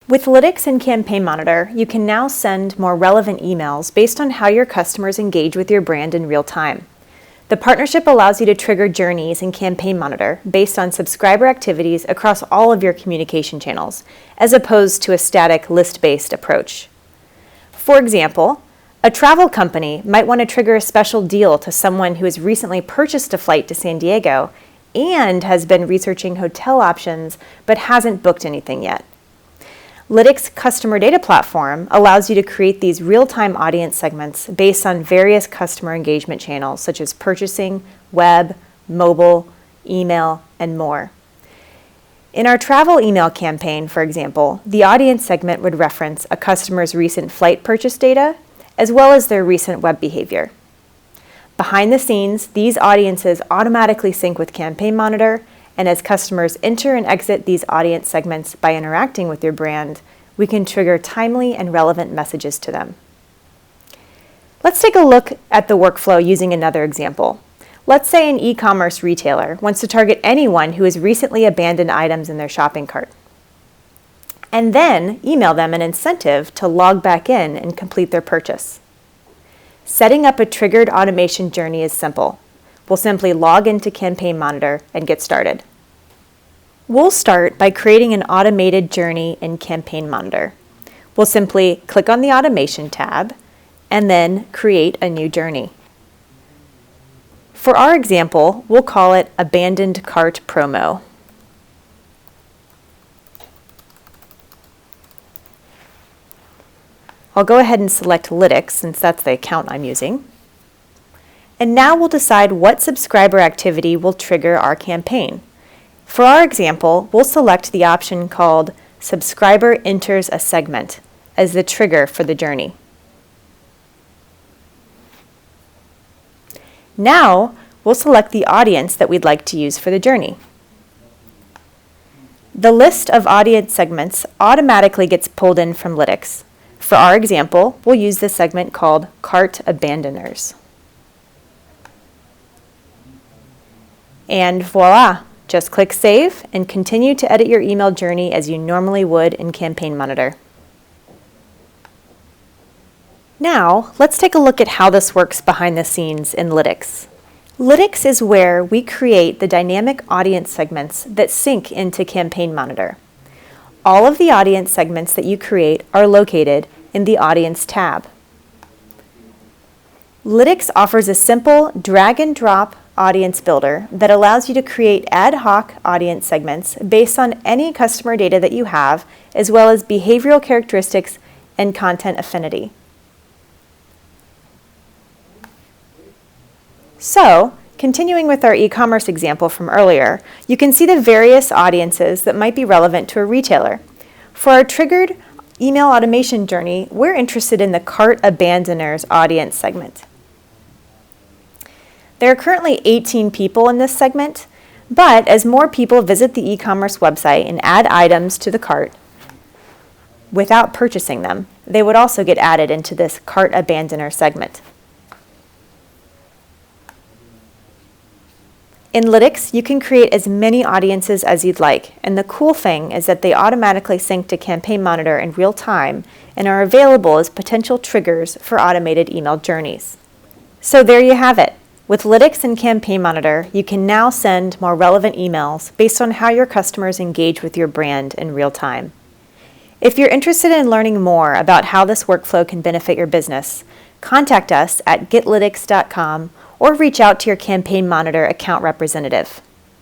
With Lytics and Campaign Monitor, you can now send more relevant emails based on how your customers engage with your brand in real time. The partnership allows you to trigger journeys in Campaign Monitor based on subscriber activities across all of your communication channels, as opposed to a static list-based approach. For example, a travel company might want to trigger a special deal to someone who has recently purchased a flight to San Diego and has been researching hotel options but hasn't booked anything yet. Lytics' customer data platform allows you to create these real-time audience segments based on various customer engagement channels such as purchasing, web, mobile, email, and more. In our travel email campaign, for example, the audience segment would reference a customer's recent flight purchase data as well as their recent web behavior. Behind the scenes, these audiences automatically sync with Campaign Monitor, and as customers enter and exit these audience segments by interacting with your brand, we can trigger timely and relevant messages to them. Let's take a look at the workflow using another example. Let's say an e-commerce retailer wants to target anyone who has recently abandoned items in their shopping cart, and then email them an incentive to log back in and complete their purchase. Setting up a triggered automation journey is simple. We'll simply log into Campaign Monitor and get started. We'll start by creating an automated journey in Campaign Monitor. We'll simply click on the Automation tab and then create a new journey. For our example, we'll call it Abandoned Cart Promo. I'll go ahead and select Lytics since that's the account I'm using. And now we'll decide what subscriber activity will trigger our campaign. For our example, we'll select the option called Subscriber Enters a Segment as the trigger for the journey. Now, we'll select the audience that we'd like to use for the journey. The list of audience segments automatically gets pulled in from Lytics. For our example, we'll use the segment called Cart Abandoners. And voila! Just click Save and continue to edit your email journey as you normally would in Campaign Monitor. Now, let's take a look at how this works behind the scenes in Lytics. Lytics is where we create the dynamic audience segments that sync into Campaign Monitor. All of the audience segments that you create are located in the Audience tab. Lytics offers a simple drag and drop audience builder that allows you to create ad hoc audience segments based on any customer data that you have, as well as behavioral characteristics and content affinity. So, continuing with our e-commerce example from earlier, you can see the various audiences that might be relevant to a retailer. For our triggered email automation journey, we're interested in the Cart Abandoners audience segment. There are currently 18 people in this segment, but as more people visit the e-commerce website and add items to the cart without purchasing them, they would also get added into this Cart Abandoner segment. In Lytics, you can create as many audiences as you'd like, and the cool thing is that they automatically sync to Campaign Monitor in real time and are available as potential triggers for automated email journeys. So there you have it. With Lytics and Campaign Monitor, you can now send more relevant emails based on how your customers engage with your brand in real time. If you're interested in learning more about how this workflow can benefit your business, contact us at getlytics.com or reach out to your Campaign Monitor account representative.